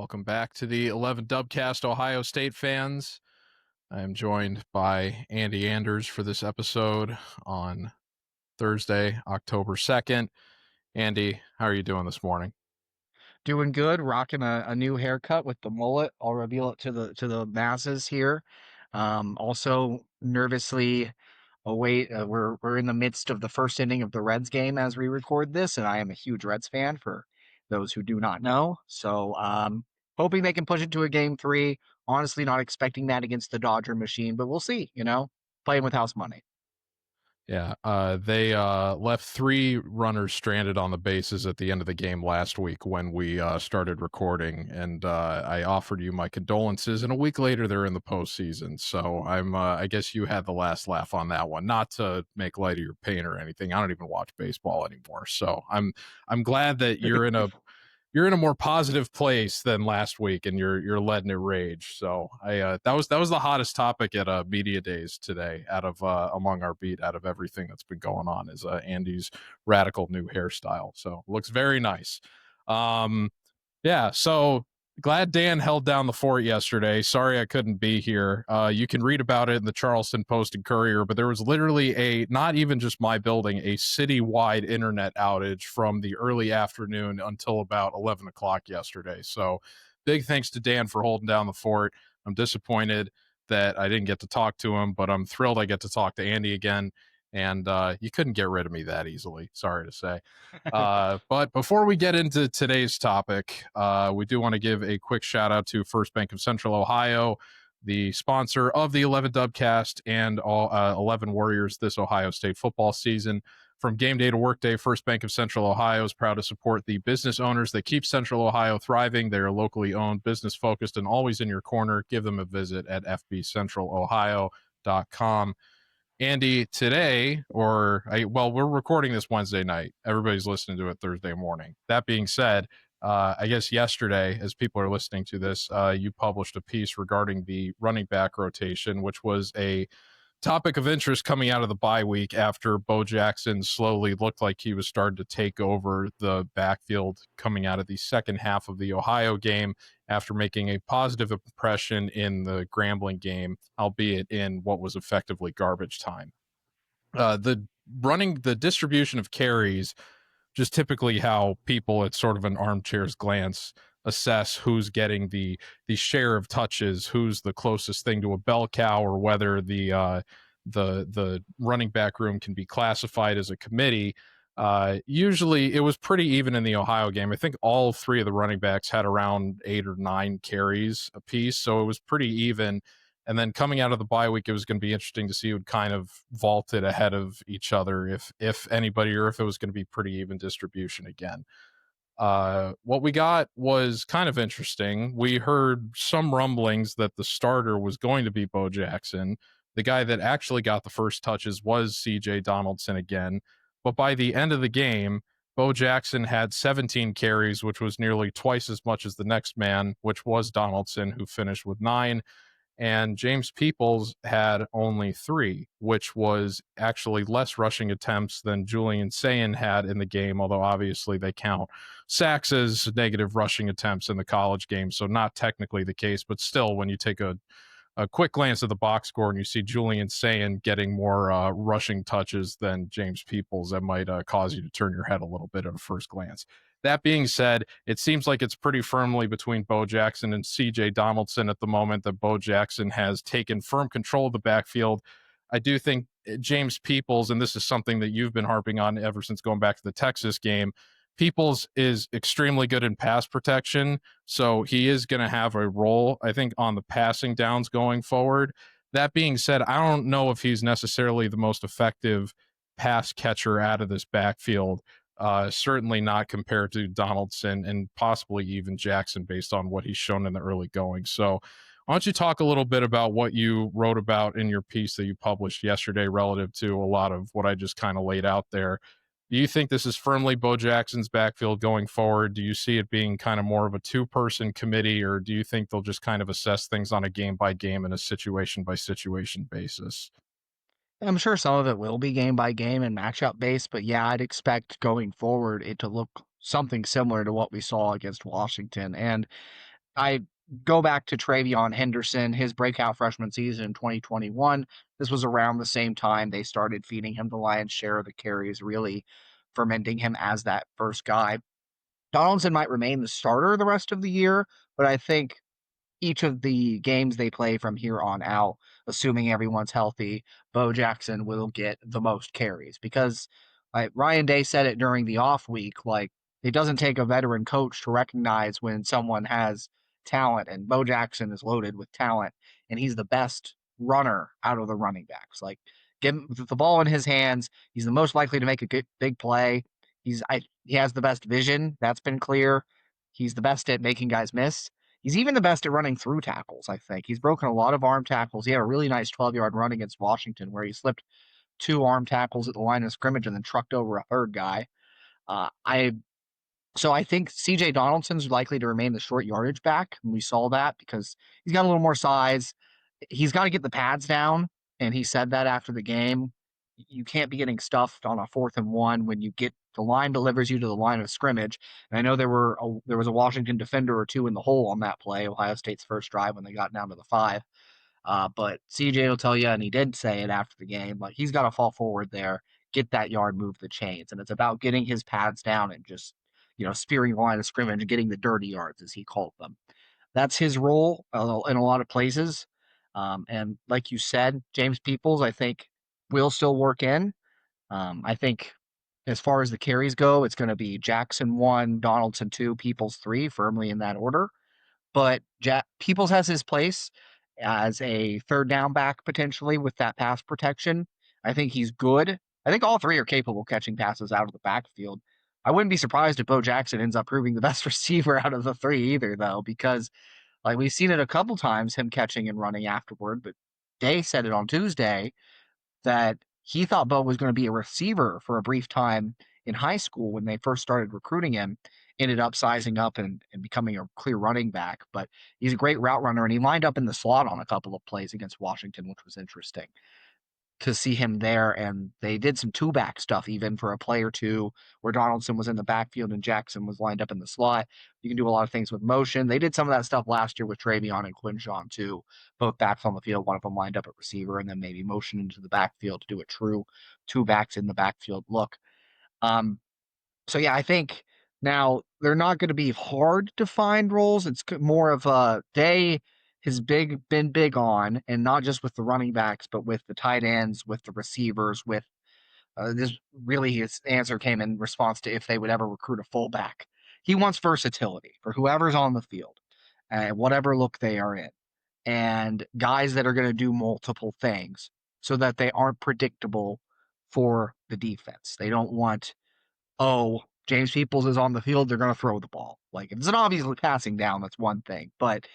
Welcome back to the 11 Dubcast, Ohio State fans. I am joined by Andy Anders for this episode on Thursday, October 2nd. Andy, how are you doing this morning? Doing good, rocking a new haircut with the mullet. I'll reveal it to the masses here. Also nervously await. We're in the midst of the first inning of the Reds game as we record this, and I am a huge Reds fan for those who do not know. So hoping they can push it to a game three. Honestly, not expecting that against the Dodger machine, but we'll see. Playing with house money. Yeah, they left three runners stranded on the bases at the end of the game last week when we started recording, and I offered you my condolences. And a week later, they're in the postseason, so I guess you had the last laugh on that one. Not to make light of your pain or anything. I don't even watch baseball anymore, so I'm glad that you're in a more positive place than last week, and you're letting it rage. So that was the hottest topic at media days today, out of among our beat, out of everything that's been going on, is Andy's radical new hairstyle. So looks very nice. Um, yeah, so glad Dan held down the fort yesterday. Sorry I couldn't be here. You can read about it in the Charleston Post and Courier, but there was literally not even just my building, a citywide internet outage from the early afternoon until about 11 o'clock yesterday. So big thanks to Dan for holding down the fort. I'm disappointed that I didn't get to talk to him, but I'm thrilled I get to talk to Andy again. And you couldn't get rid of me that easily, sorry to say. But before we get into today's topic, we do want to give a quick shout out to First Bank of Central Ohio, the sponsor of the 11 Dubcast and all 11 Warriors this Ohio State football season. From game day to work day, First Bank of Central Ohio is proud to support the business owners that keep Central Ohio thriving. They are locally owned, business focused, and always in your corner. Give them a visit at fbcentralohio.com. Andy, today, we're recording this Wednesday night. Everybody's listening to it Thursday morning. That being said, I guess yesterday, as people are listening to this, you published a piece regarding the running back rotation, which was a topic of interest coming out of the bye week after Bo Jackson slowly looked like he was starting to take over the backfield coming out of the second half of the Ohio game after making a positive impression in the Grambling game, albeit in what was effectively garbage time. The distribution of carries, just typically how people at sort of an armchair's glance assess who's getting the share of touches, who's the closest thing to a bell cow, or whether the running back room can be classified as a committee. Usually it was pretty even in the Ohio game. I think all three of the running backs had around 8 or 9 carries apiece, so it was pretty even. And then coming out of the bye week, it was going to be interesting to see who kind of vaulted ahead of each other, if anybody, or if it was going to be pretty even distribution again. What we got was kind of interesting. We heard some rumblings that the starter was going to be Bo Jackson. The guy that actually got the first touches was CJ Donaldson again. But by the end of the game, Bo Jackson had 17 carries, which was nearly twice as much as the next man, which was Donaldson, who finished with 9. And James Peoples had only 3, which was actually less rushing attempts than Julian Sayin had in the game, although obviously they count sacks as negative rushing attempts in the college game, so not technically the case, but still, when you take a quick glance at the box score and you see Julian Sayin getting more rushing touches than James Peoples, that might cause you to turn your head a little bit at a first glance. That being said, it seems like it's pretty firmly between Bo Jackson and CJ Donaldson at the moment, that Bo Jackson has taken firm control of the backfield. I do think James Peoples, and this is something that you've been harping on ever since going back to the Texas game, Peoples is extremely good in pass protection, so he is going to have a role, I think, on the passing downs going forward. That being said, I don't know if he's necessarily the most effective pass catcher out of this backfield. Certainly not compared to Donaldson and possibly even Jackson based on what he's shown in the early going. So why don't you talk a little bit about what you wrote about in your piece that you published yesterday relative to a lot of what I just kind of laid out there? Do you think this is firmly Bo Jackson's backfield going forward? Do you see it being kind of more of a two-person committee, or do you think they'll just kind of assess things on a game-by-game and a situation-by-situation basis? I'm sure some of it will be game by game and matchup based, but yeah, I'd expect going forward it to look something similar to what we saw against Washington. And I go back to Travion Henderson, his breakout freshman season in 2021. This was around the same time they started feeding him the lion's share of the carries, really fermenting him as that first guy. Donaldson might remain the starter the rest of the year, but I think each of the games they play from here on out, assuming everyone's healthy, Bo Jackson will get the most carries because Ryan Day said it during the off week. Like, it doesn't take a veteran coach to recognize when someone has talent, and Bo Jackson is loaded with talent, and he's the best runner out of the running backs. Like, give him the ball in his hands. He's the most likely to make a good, big play. He has the best vision. That's been clear. He's the best at making guys miss. He's even the best at running through tackles, I think. He's broken a lot of arm tackles. He had a really nice 12-yard run against Washington where he slipped two arm tackles at the line of scrimmage and then trucked over a third guy. Uh, I so I think CJ Donaldson's likely to remain the short yardage back. And we saw that because he's got a little more size. He's got to get the pads down. And he said that after the game. You can't be getting stuffed on a 4th and 1 when you get the line delivers you to the line of scrimmage. And I know there was a Washington defender or two in the hole on that play, Ohio State's first drive when they got down to the 5. But CJ will tell you, and he did say it after the game, like he's got to fall forward there, get that yard, move the chains. And it's about getting his pads down and just, spearing the line of scrimmage and getting the dirty yards, as he called them. That's his role in a lot of places. And like you said, James Peoples, I think, will still work in. I think as far as the carries go, it's going to be Jackson 1, Donaldson 2, Peoples 3, firmly in that order. But Peoples has his place as a third down back potentially with that pass protection. I think he's good. I think all three are capable of catching passes out of the backfield. I wouldn't be surprised if Bo Jackson ends up proving the best receiver out of the three either, though, because like we've seen it a couple times, him catching and running afterward. But Day said it on Tuesday that he thought Bo was going to be a receiver for a brief time in high school when they first started recruiting him, ended up sizing up and becoming a clear running back. But he's a great route runner, and he lined up in the slot on a couple of plays against Washington, which was interesting to see him there. And they did some two-back stuff even for a play or two where Donaldson was in the backfield and Jackson was lined up in the slot. You can do a lot of things with motion. They did some of that stuff last year with Travion and Quinshawn too, both backs on the field, one of them lined up at receiver and then maybe motion into the backfield to do a true two backs in the backfield look. So yeah, I think now they're not going to be hard to find roles. It's more of a Day has been big on, and not just with the running backs, but with the tight ends, with the receivers, with this really his answer came in response to if they would ever recruit a fullback. He wants versatility for whoever's on the field, whatever look they are in, and guys that are going to do multiple things so that they aren't predictable for the defense. They don't want, oh, James Peoples is on the field, they're going to throw the ball. Like, if it's an obviously passing down, that's one thing, but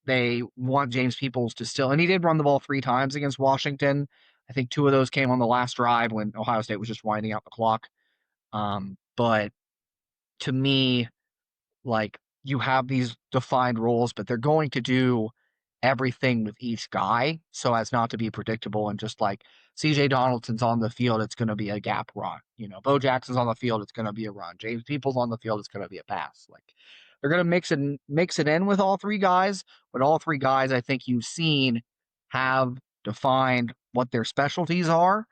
they want James Peoples to still, and he did run the ball 3 times against Washington. I think 2 of those came on the last drive when Ohio State was just winding out the clock. But to me, like, you have these defined roles, but they're going to do everything with each guy so as not to be predictable and just like CJ Donaldson's on the field, it's going to be a gap run. Bo Jackson's on the field, it's going to be a run. James Peoples on the field, it's going to be a pass. Like, they're going to mix it in with all 3 guys, but all 3 guys I think you've seen have defined what their specialties are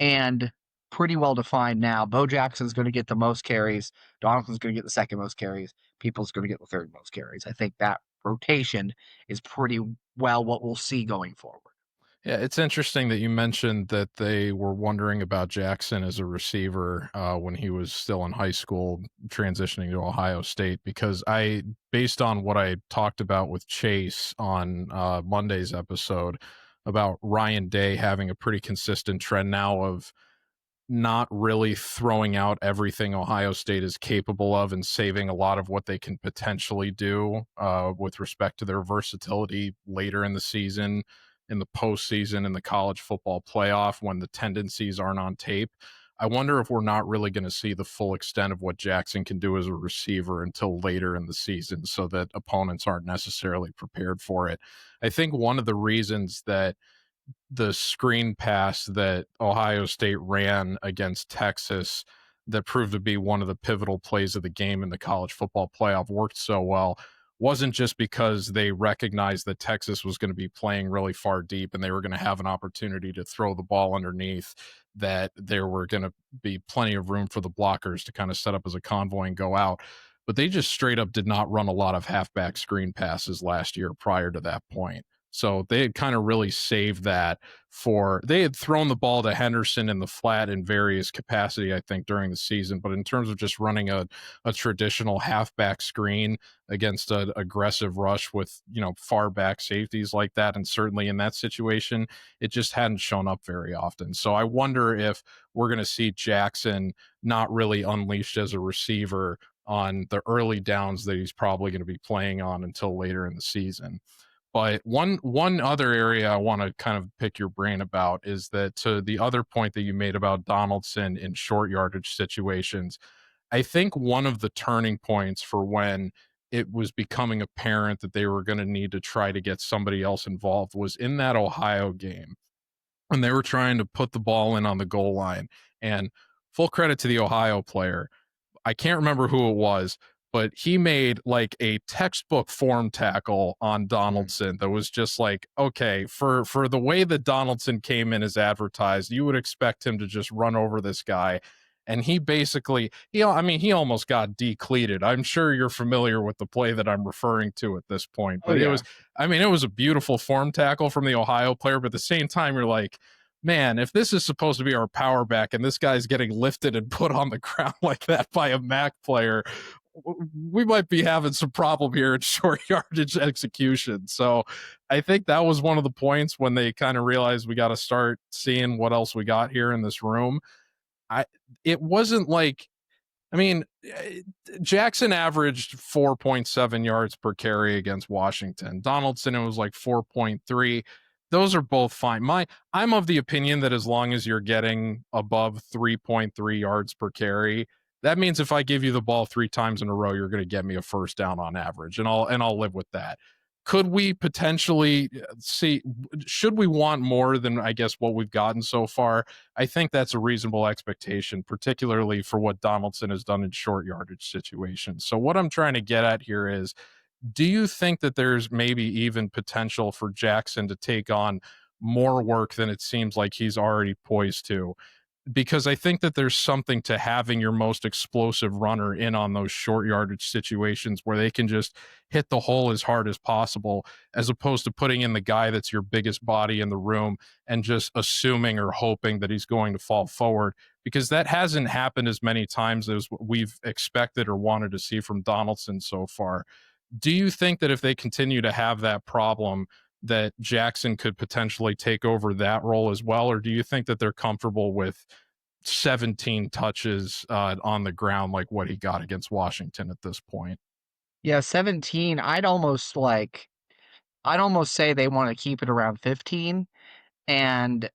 and pretty well defined now. Bo Jackson's going to get the most carries. Donaldson's going to get the second most carries. People's going to get the third most carries. I think that rotation is pretty well what we'll see going forward. Yeah, it's interesting that you mentioned that they were wondering about Jackson as a receiver when he was still in high school, transitioning to Ohio State, because based on what I talked about with Chase on Monday's episode about Ryan Day having a pretty consistent trend now of not really throwing out everything Ohio State is capable of and saving a lot of what they can potentially do with respect to their versatility later in the season, in the postseason, in the college football playoff when the tendencies aren't on tape. I wonder if we're not really going to see the full extent of what Jackson can do as a receiver until later in the season so that opponents aren't necessarily prepared for it. I think one of the reasons that the screen pass that Ohio State ran against Texas that proved to be one of the pivotal plays of the game in the college football playoff worked so well wasn't just because they recognized that Texas was going to be playing really far deep and they were going to have an opportunity to throw the ball underneath, that there were going to be plenty of room for the blockers to kind of set up as a convoy and go out. But they just straight up did not run a lot of halfback screen passes last year prior to that point. So they had kind of really saved that for, they had thrown the ball to Henderson in the flat in various capacity, I think, during the season. But in terms of just running a traditional halfback screen against an aggressive rush with, far back safeties like that, and certainly in that situation, it just hadn't shown up very often. So I wonder if we're going to see Jackson not really unleashed as a receiver on the early downs that he's probably going to be playing on until later in the season. But one other area I want to kind of pick your brain about is that, to the other point that you made about Donaldson in short yardage situations, I think one of the turning points for when it was becoming apparent that they were going to need to try to get somebody else involved was in that Ohio game, when they were trying to put the ball in on the goal line. And full credit to the Ohio player, I can't remember who it was, but he made like a textbook form tackle on Donaldson that was just like, okay, for the way that Donaldson came in as advertised, you would expect him to just run over this guy. And he basically, he almost got decleated. I'm sure you're familiar with the play that I'm referring to at this point, Oh but yeah. it was a beautiful form tackle from the Ohio player. But at the same time, you're like, man, if this is supposed to be our power back and this guy's getting lifted and put on the ground like that by a MAC player, we might be having some problem here in short yardage execution. So I think that was one of the points when they kind of realized we got to start seeing what else we got here in this room. It wasn't like, I mean, Jackson averaged 4.7 yards per carry against Washington. Donaldson, it was like 4.3. Those are both fine. I'm of the opinion that as long as you're getting above 3.3 yards per carry, that means if I give you the ball 3 times in a row, you're going to get me a first down on average, and I'll live with that. Could we potentially see, should we want more than, I guess, what we've gotten so far? I think that's a reasonable expectation, particularly for what Donaldson has done in short yardage situations. So what I'm trying to get at here is, do you think that there's maybe even potential for Jackson to take on more work than it seems like he's already poised to? Because I think that there's something to having your most explosive runner in on those short yardage situations where they can just hit the hole as hard as possible, as opposed to putting in the guy that's your biggest body in the room and just assuming or hoping that he's going to fall forward, because that hasn't happened as many times as we've expected or wanted to see from Donaldson so far. Do you think that if they continue to have that problem, that Jackson could potentially take over that role as well? Or do you think that they're comfortable with 17 touches on the ground like what he got against Washington at this point? Yeah, 17. I'd almost say they want to keep it around 15. And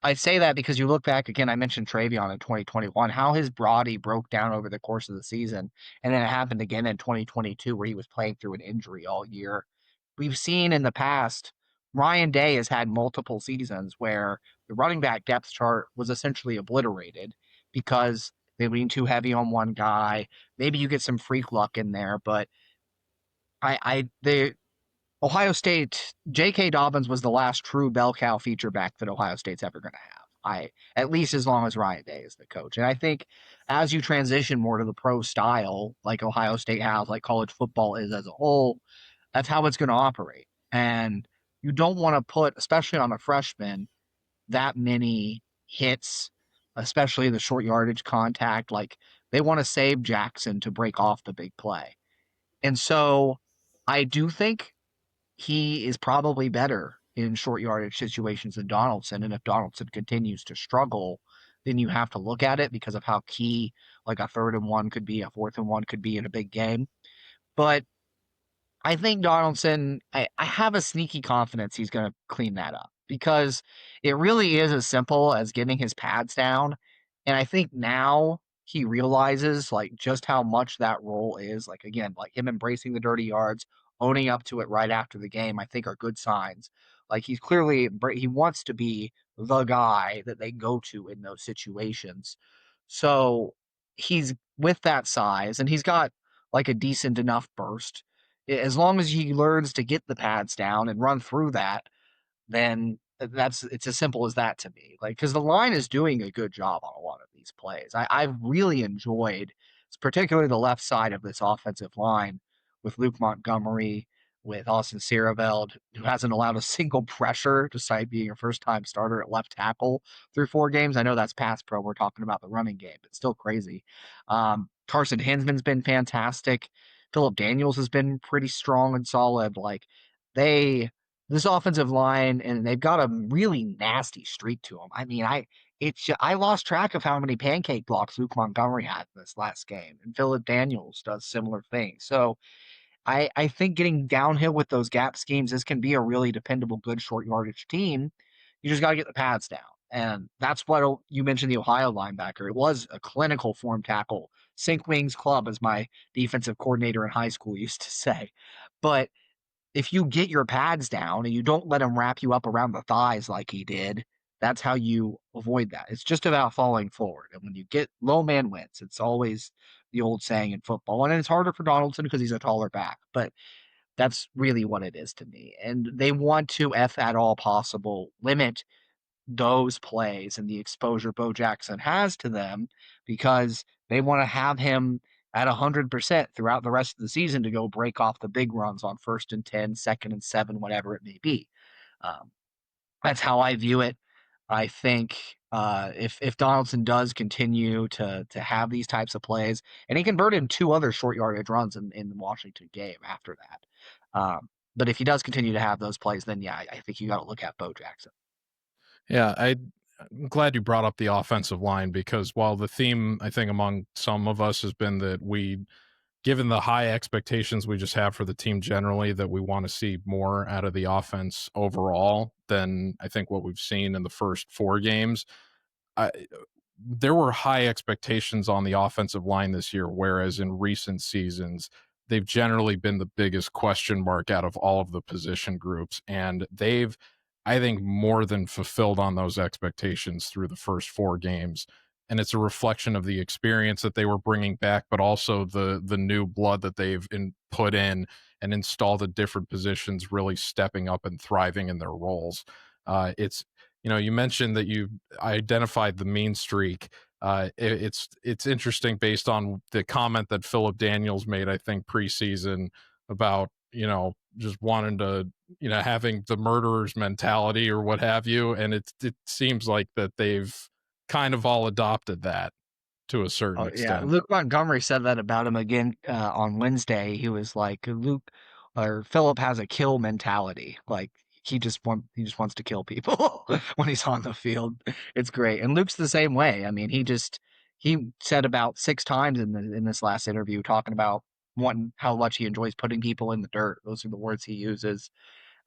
I say that because you look back again, I mentioned Travion in 2021, how his body broke down over the course of the season. And then it happened again in 2022 where he was playing through an injury all year. We've seen in the past, Ryan Day has had multiple seasons where the running back depth chart was essentially obliterated because they lean too heavy on one guy. Maybe you get some freak luck in there, but the Ohio State, J.K. Dobbins was the last true bell cow feature back that Ohio State's ever going to have. At least as long as Ryan Day is the coach. And I think as you transition more to the pro style, like Ohio State has, like college football is as a whole, that's how it's going to operate. And you don't want to put, especially on a freshman, that many hits, especially the short yardage contact. Like they want to save Jackson to break off the big play. And so I do think he is probably better in short yardage situations than Donaldson. And if Donaldson continues to struggle, then you have to look at it because of how key like a 3rd and 1 could be, a 4th and 1 could be in a big game. But I think Donaldson, I have a sneaky confidence he's going to clean that up because it really is as simple as getting his pads down. And I think now he realizes like just how much that role is. Like, again, like him embracing the dirty yards, owning up to it right after the game, I think are good signs. Like he's clearly, he wants to be the guy that they go to in those situations. So he's with that size and he's got like a decent enough burst as long as he learns to get the pads down and run through that, then it's as simple as that to me. Like, because the line is doing a good job on a lot of these plays. I've really enjoyed, particularly the left side of this offensive line with Luke Montgomery, with Austin Sierreveld, who hasn't allowed a single pressure despite being a first time starter at left tackle through 4 games. I know that's pass pro. We're talking about the running game, but still crazy. Carson Hinsman's been fantastic. Philip Daniels has been pretty strong and solid. Like, they this offensive line, and they've got a really nasty streak to them. I mean, I lost track of how many pancake blocks Luke Montgomery had this last game, and Philip Daniels does similar things. So I think getting downhill with those gap schemes, this can be a really dependable, good short yardage team. You just got to get the pads down. And that's what you mentioned, the Ohio linebacker. It was a clinical form tackle, sink wings club, as my defensive coordinator in high school used to say. But if you get your pads down and you don't let him wrap you up around the thighs like he did, that's how you avoid that. It's just about falling forward. And when you get low man wins, it's always the old saying in football. And it's harder for Donaldson because he's a taller back, but that's really what it is to me. And they want to, if at all possible, limit those plays and the exposure Bo Jackson has to them, because they want to have him at 100% throughout the rest of the season to go break off the big runs on 1st and 10, 2nd and 7, whatever it may be. Um, that's how I view it. I think if Donaldson does continue to have these types of plays, and he converted 2 other short yardage runs in the Washington game after that. But if he does continue to have those plays, then yeah, I think you got to look at Bo Jackson. Yeah, I'm glad you brought up the offensive line, because while the theme, I think, among some of us has been that given the high expectations we just have for the team generally, that we want to see more out of the offense overall than I think what we've seen in the first 4 games. I, there were high expectations on the offensive line this year, whereas in recent seasons, they've generally been the biggest question mark out of all of the position groups. And they've, I think, more than fulfilled on those expectations through the first 4 games. And it's a reflection of the experience that they were bringing back, but also the new blood that they've put in and installed at different positions, really stepping up and thriving in their roles. It's, you mentioned that you identified the mean streak. It's interesting based on the comment that Philip Daniels made, I think, preseason about just wanting to having the murderer's mentality or what have you, and it seems like that they've kind of all adopted that to a certain Oh yeah, extent. Luke Montgomery said that about him again on Wednesday. He was like, Luke or Philip has a kill mentality. Like, he just wants to kill people when he's on the field. It's great. And Luke's the same way. I mean, he said about 6 times in this last interview, talking about how much he enjoys putting people in the dirt. Those are the words he uses.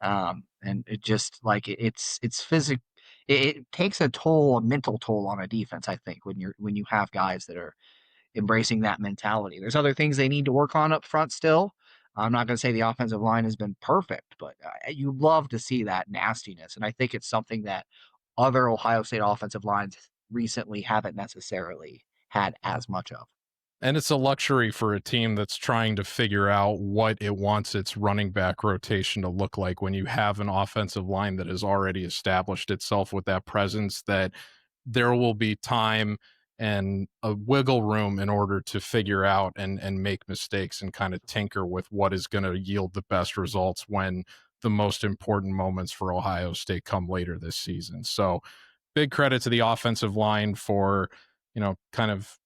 And it just like it's physical. It takes a toll, a mental toll on a defense, I think, when you have guys that are embracing that mentality. There's other things they need to work on up front still. I'm not going to say the offensive line has been perfect, but you love to see that nastiness. And I think it's something that other Ohio State offensive lines recently haven't necessarily had as much of. And it's a luxury for a team that's trying to figure out what it wants its running back rotation to look like when you have an offensive line that has already established itself with that presence, that there will be time and a wiggle room in order to figure out and make mistakes and kind of tinker with what is going to yield the best results when the most important moments for Ohio State come later this season. So big credit to the offensive line for, kind of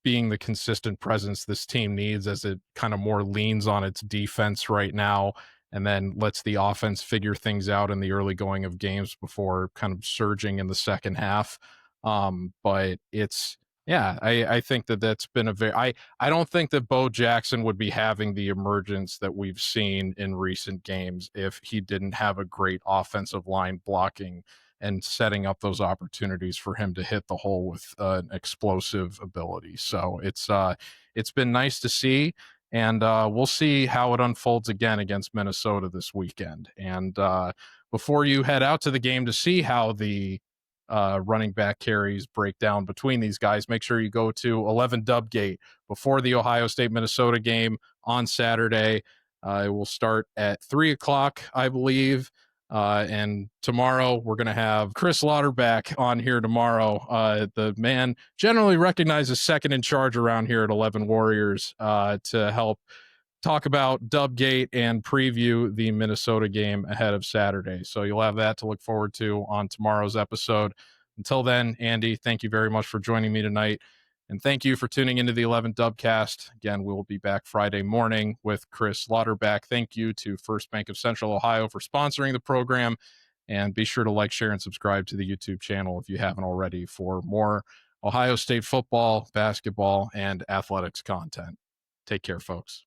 being the consistent presence this team needs as it kind of more leans on its defense right now, and then lets the offense figure things out in the early going of games before kind of surging in the second half. But it's, yeah, I think that's been I don't think that Bo Jackson would be having the emergence that we've seen in recent games if he didn't have a great offensive line blocking and setting up those opportunities for him to hit the hole with an explosive ability. So it's been nice to see, and we'll see how it unfolds again against Minnesota this weekend. And before you head out to the game to see how the running back carries break down between these guys, make sure you go to 11 Dubgate before the Ohio State Minnesota game on Saturday. It will start at 3 o'clock, I believe. And tomorrow we're going to have Chris Lauderback on here tomorrow. The man generally recognized as second in charge around here at 11 Warriors, to help talk about Dubgate and preview the Minnesota game ahead of Saturday. So you'll have that to look forward to on tomorrow's episode. Until then, Andy, thank you very much for joining me tonight. And thank you for tuning into the 11 Dubcast. Again, we will be back Friday morning with Chris Lauderback. Thank you to First Bank of Central Ohio for sponsoring the program. And be sure to like, share, and subscribe to the YouTube channel if you haven't already for more Ohio State football, basketball, and athletics content. Take care, folks.